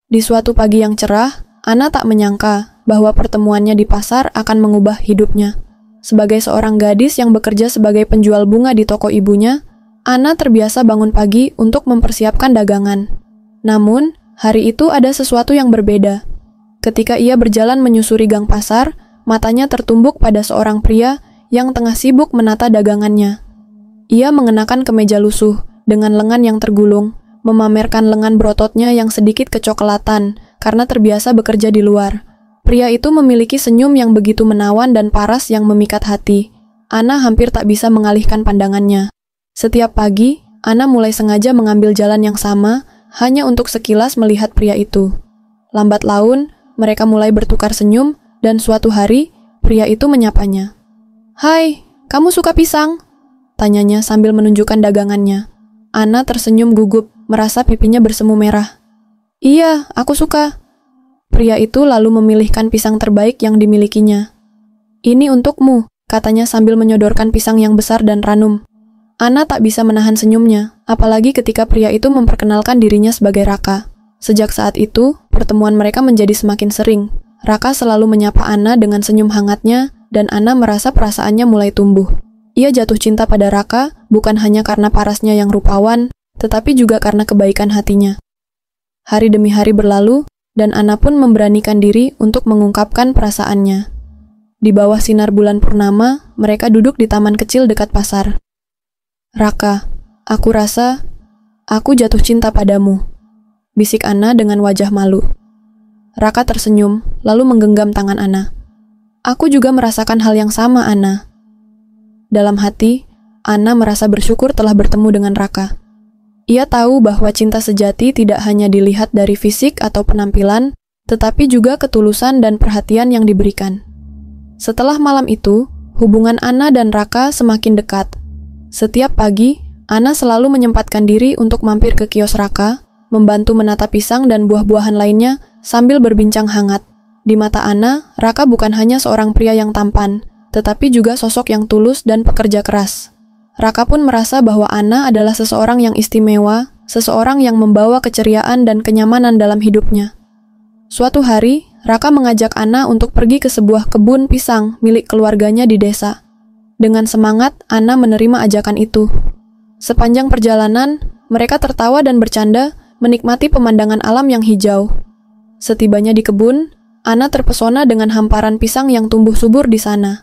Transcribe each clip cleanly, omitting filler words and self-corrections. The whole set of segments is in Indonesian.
Di suatu pagi yang cerah, Anna tak menyangka bahwa pertemuannya di pasar akan mengubah hidupnya. Sebagai seorang gadis yang bekerja sebagai penjual bunga di toko ibunya, Anna terbiasa bangun pagi untuk mempersiapkan dagangan. Namun, hari itu ada sesuatu yang berbeda. Ketika ia berjalan menyusuri gang pasar, matanya tertumbuk pada seorang pria yang tengah sibuk menata dagangannya. Ia mengenakan kemeja lusuh dengan lengan yang tergulung, memamerkan lengan berototnya yang sedikit kecoklatan karena terbiasa bekerja di luar. Pria itu memiliki senyum yang begitu menawan dan paras yang memikat hati. Anna hampir tak bisa mengalihkan pandangannya. Setiap pagi, Anna mulai sengaja mengambil jalan yang sama hanya untuk sekilas melihat pria itu. Lambat laun, mereka mulai bertukar senyum dan suatu hari, pria itu menyapanya. "Hai, kamu suka pisang?" tanyanya sambil menunjukkan dagangannya. Anna tersenyum gugup, merasa pipinya bersemu merah. "Iya, aku suka." Pria itu lalu memilihkan pisang terbaik yang dimilikinya. "Ini untukmu," katanya sambil menyodorkan pisang yang besar dan ranum. Anna tak bisa menahan senyumnya, apalagi ketika pria itu memperkenalkan dirinya sebagai Raka. Sejak saat itu, pertemuan mereka menjadi semakin sering. Raka selalu menyapa Anna dengan senyum hangatnya, dan Anna merasa perasaannya mulai tumbuh. Ia jatuh cinta pada Raka bukan hanya karena parasnya yang rupawan, tetapi juga karena kebaikan hatinya. Hari demi hari berlalu, dan Anna pun memberanikan diri untuk mengungkapkan perasaannya. Di bawah sinar bulan purnama, mereka duduk di taman kecil dekat pasar. "Raka, aku rasa aku jatuh cinta padamu," bisik Anna dengan wajah malu. Raka tersenyum, lalu menggenggam tangan Anna. "Aku juga merasakan hal yang sama, Anna." Dalam hati, Anna merasa bersyukur telah bertemu dengan Raka. Ia tahu bahwa cinta sejati tidak hanya dilihat dari fisik atau penampilan, tetapi juga ketulusan dan perhatian yang diberikan. Setelah malam itu, hubungan Anna dan Raka semakin dekat. Setiap pagi, Anna selalu menyempatkan diri untuk mampir ke kios Raka, membantu menata pisang dan buah-buahan lainnya sambil berbincang hangat. Di mata Anna, Raka bukan hanya seorang pria yang tampan, tetapi juga sosok yang tulus dan pekerja keras. Raka pun merasa bahwa Anna adalah seseorang yang istimewa, seseorang yang membawa keceriaan dan kenyamanan dalam hidupnya. Suatu hari, Raka mengajak Anna untuk pergi ke sebuah kebun pisang milik keluarganya di desa. Dengan semangat, Anna menerima ajakan itu. Sepanjang perjalanan, mereka tertawa dan bercanda, menikmati pemandangan alam yang hijau. Setibanya di kebun, Anna terpesona dengan hamparan pisang yang tumbuh subur di sana.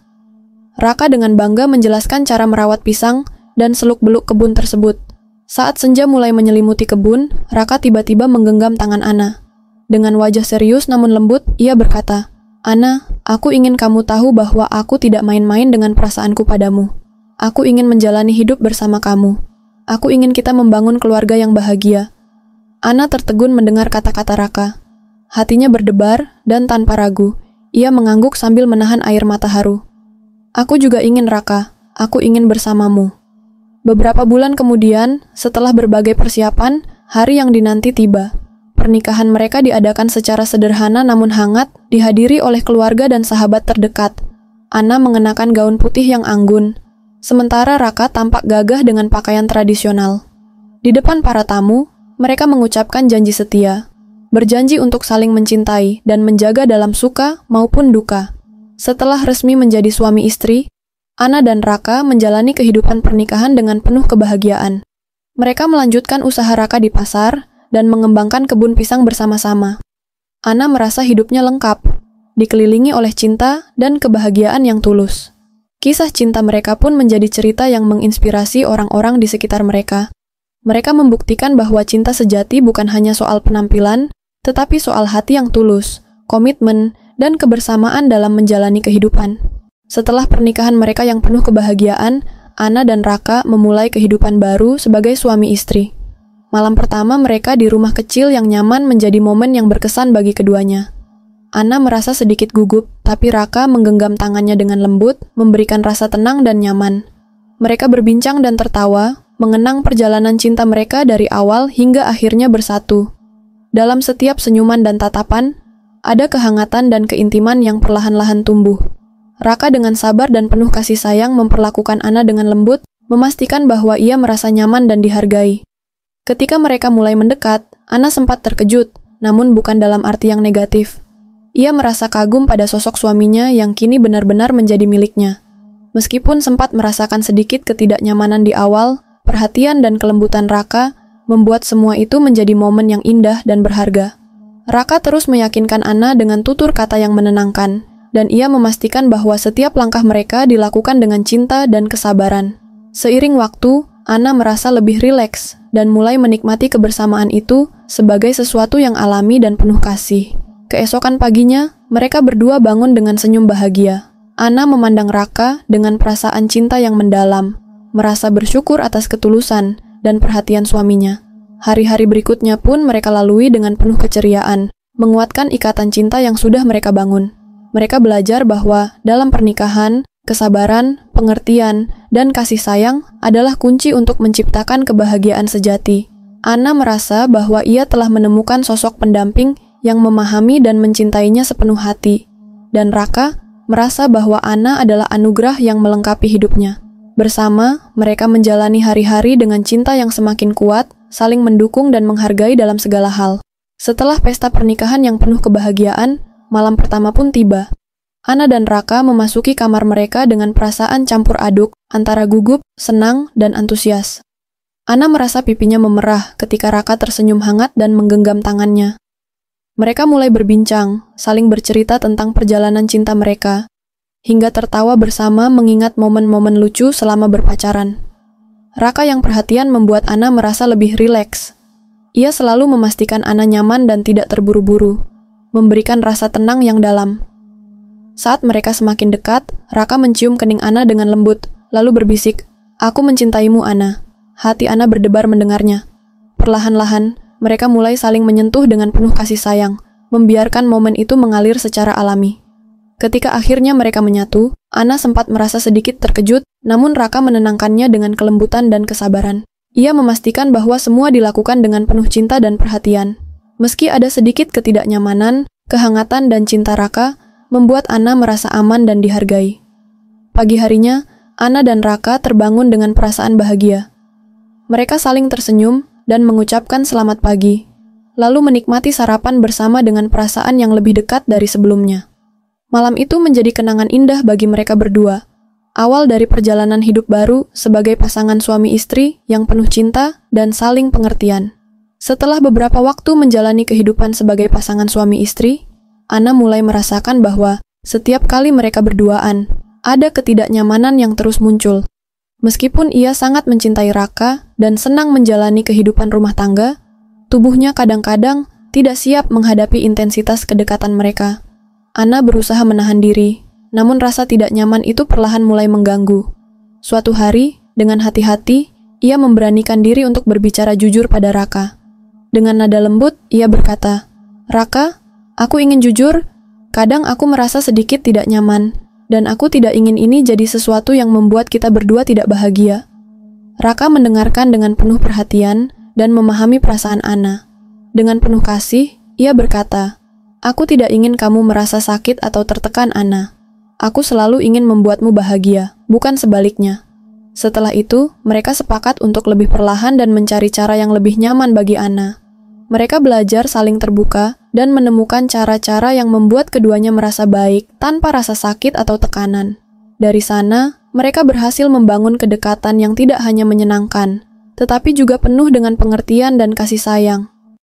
Raka dengan bangga menjelaskan cara merawat pisang dan seluk-beluk kebun tersebut. Saat senja mulai menyelimuti kebun, Raka tiba-tiba menggenggam tangan Anna. Dengan wajah serius namun lembut, ia berkata, "Anna, aku ingin kamu tahu bahwa aku tidak main-main dengan perasaanku padamu. Aku ingin menjalani hidup bersama kamu. Aku ingin kita membangun keluarga yang bahagia." Anna tertegun mendengar kata-kata Raka. Hatinya berdebar dan tanpa ragu, ia mengangguk sambil menahan air mata haru. "Aku juga ingin, Raka. Aku ingin bersamamu." Beberapa bulan kemudian, setelah berbagai persiapan, hari yang dinanti tiba. Pernikahan mereka diadakan secara sederhana namun hangat, dihadiri oleh keluarga dan sahabat terdekat. Anna mengenakan gaun putih yang anggun, sementara Raka tampak gagah dengan pakaian tradisional. Di depan para tamu, mereka mengucapkan janji setia, berjanji untuk saling mencintai dan menjaga dalam suka maupun duka. Setelah resmi menjadi suami istri, Anna dan Raka menjalani kehidupan pernikahan dengan penuh kebahagiaan. Mereka melanjutkan usaha Raka di pasar dan mengembangkan kebun pisang bersama-sama. Anna merasa hidupnya lengkap, dikelilingi oleh cinta dan kebahagiaan yang tulus. Kisah cinta mereka pun menjadi cerita yang menginspirasi orang-orang di sekitar mereka. Mereka membuktikan bahwa cinta sejati bukan hanya soal penampilan, tetapi soal hati yang tulus, komitmen, dan kebersamaan dalam menjalani kehidupan. Setelah pernikahan mereka yang penuh kebahagiaan, Anna dan Raka memulai kehidupan baru sebagai suami istri. Malam pertama mereka di rumah kecil yang nyaman menjadi momen yang berkesan bagi keduanya. Anna merasa sedikit gugup, tapi Raka menggenggam tangannya dengan lembut, memberikan rasa tenang dan nyaman. Mereka berbincang dan tertawa, mengenang perjalanan cinta mereka dari awal hingga akhirnya bersatu. Dalam setiap senyuman dan tatapan, ada kehangatan dan keintiman yang perlahan-lahan tumbuh. Raka dengan sabar dan penuh kasih sayang memperlakukan Anna dengan lembut, memastikan bahwa ia merasa nyaman dan dihargai. Ketika mereka mulai mendekat, Anna sempat terkejut, namun bukan dalam arti yang negatif. Ia merasa kagum pada sosok suaminya yang kini benar-benar menjadi miliknya. Meskipun sempat merasakan sedikit ketidaknyamanan di awal, perhatian dan kelembutan Raka membuat semua itu menjadi momen yang indah dan berharga. Raka terus meyakinkan Anna dengan tutur kata yang menenangkan, dan ia memastikan bahwa setiap langkah mereka dilakukan dengan cinta dan kesabaran. Seiring waktu, Anna merasa lebih rileks dan mulai menikmati kebersamaan itu sebagai sesuatu yang alami dan penuh kasih. Keesokan paginya, mereka berdua bangun dengan senyum bahagia. Anna memandang Raka dengan perasaan cinta yang mendalam, merasa bersyukur atas ketulusan dan perhatian suaminya. Hari-hari berikutnya pun mereka lalui dengan penuh keceriaan, menguatkan ikatan cinta yang sudah mereka bangun. Mereka belajar bahwa dalam pernikahan, kesabaran, pengertian, dan kasih sayang adalah kunci untuk menciptakan kebahagiaan sejati. Anna merasa bahwa ia telah menemukan sosok pendamping yang memahami dan mencintainya sepenuh hati. Dan Raka merasa bahwa Anna adalah anugerah yang melengkapi hidupnya. Bersama, mereka menjalani hari-hari dengan cinta yang semakin kuat, saling mendukung dan menghargai dalam segala hal. Setelah pesta pernikahan yang penuh kebahagiaan, malam pertama pun tiba. Anna dan Raka memasuki kamar mereka dengan perasaan campur aduk antara gugup, senang, dan antusias. Anna merasa pipinya memerah ketika Raka tersenyum hangat dan menggenggam tangannya. Mereka mulai berbincang, saling bercerita tentang perjalanan cinta mereka, hingga tertawa bersama mengingat momen-momen lucu selama berpacaran. Raka yang perhatian membuat Anna merasa lebih rileks. Ia selalu memastikan Anna nyaman dan tidak terburu-buru, memberikan rasa tenang yang dalam. Saat mereka semakin dekat, Raka mencium kening Anna dengan lembut, lalu berbisik, "Aku mencintaimu, Anna." Hati Anna berdebar mendengarnya. Perlahan-lahan, mereka mulai saling menyentuh dengan penuh kasih sayang, membiarkan momen itu mengalir secara alami. Ketika akhirnya mereka menyatu, Anna sempat merasa sedikit terkejut, namun Raka menenangkannya dengan kelembutan dan kesabaran. Ia memastikan bahwa semua dilakukan dengan penuh cinta dan perhatian. Meski ada sedikit ketidaknyamanan, kehangatan dan cinta Raka membuat Anna merasa aman dan dihargai. Pagi harinya, Anna dan Raka terbangun dengan perasaan bahagia. Mereka saling tersenyum dan mengucapkan selamat pagi, lalu menikmati sarapan bersama dengan perasaan yang lebih dekat dari sebelumnya. Malam itu menjadi kenangan indah bagi mereka berdua, awal dari perjalanan hidup baru sebagai pasangan suami istri yang penuh cinta dan saling pengertian. Setelah beberapa waktu menjalani kehidupan sebagai pasangan suami istri, Anna mulai merasakan bahwa setiap kali mereka berduaan, ada ketidaknyamanan yang terus muncul. Meskipun ia sangat mencintai Raka dan senang menjalani kehidupan rumah tangga, tubuhnya kadang-kadang tidak siap menghadapi intensitas kedekatan mereka. Anna berusaha menahan diri, namun rasa tidak nyaman itu perlahan mulai mengganggu. Suatu hari, dengan hati-hati, ia memberanikan diri untuk berbicara jujur pada Raka. Dengan nada lembut, ia berkata, "Raka, aku ingin jujur, kadang aku merasa sedikit tidak nyaman, dan aku tidak ingin ini jadi sesuatu yang membuat kita berdua tidak bahagia." Raka mendengarkan dengan penuh perhatian dan memahami perasaan Anna. Dengan penuh kasih, ia berkata, "Aku tidak ingin kamu merasa sakit atau tertekan, Anna. Aku selalu ingin membuatmu bahagia, bukan sebaliknya." Setelah itu, mereka sepakat untuk lebih perlahan dan mencari cara yang lebih nyaman bagi Anna. Mereka belajar saling terbuka dan menemukan cara-cara yang membuat keduanya merasa baik tanpa rasa sakit atau tekanan. Dari sana, mereka berhasil membangun kedekatan yang tidak hanya menyenangkan, tetapi juga penuh dengan pengertian dan kasih sayang.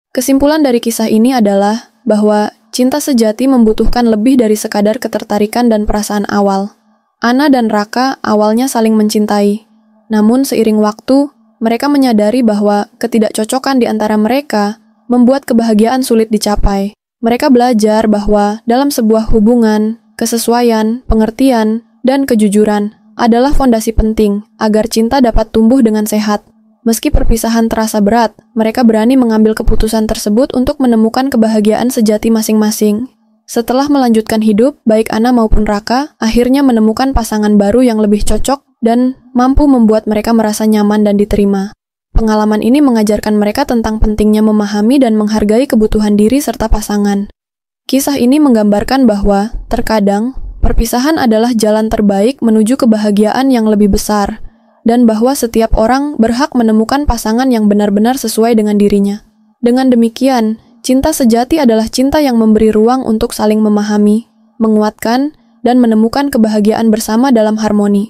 Kesimpulan dari kisah ini adalah bahwa cinta sejati membutuhkan lebih dari sekadar ketertarikan dan perasaan awal. Anna dan Raka awalnya saling mencintai, namun seiring waktu, mereka menyadari bahwa ketidakcocokan di antara mereka membuat kebahagiaan sulit dicapai. Mereka belajar bahwa dalam sebuah hubungan, kesesuaian, pengertian, dan kejujuran adalah fondasi penting agar cinta dapat tumbuh dengan sehat. Meski perpisahan terasa berat, mereka berani mengambil keputusan tersebut untuk menemukan kebahagiaan sejati masing-masing. Setelah melanjutkan hidup, baik Anna maupun Raka akhirnya menemukan pasangan baru yang lebih cocok dan mampu membuat mereka merasa nyaman dan diterima. Pengalaman ini mengajarkan mereka tentang pentingnya memahami dan menghargai kebutuhan diri serta pasangan. Kisah ini menggambarkan bahwa, terkadang, perpisahan adalah jalan terbaik menuju kebahagiaan yang lebih besar, dan bahwa setiap orang berhak menemukan pasangan yang benar-benar sesuai dengan dirinya. Dengan demikian, Cinta sejati adalah cinta yang memberi ruang untuk saling memahami, menguatkan, dan menemukan kebahagiaan bersama dalam harmoni.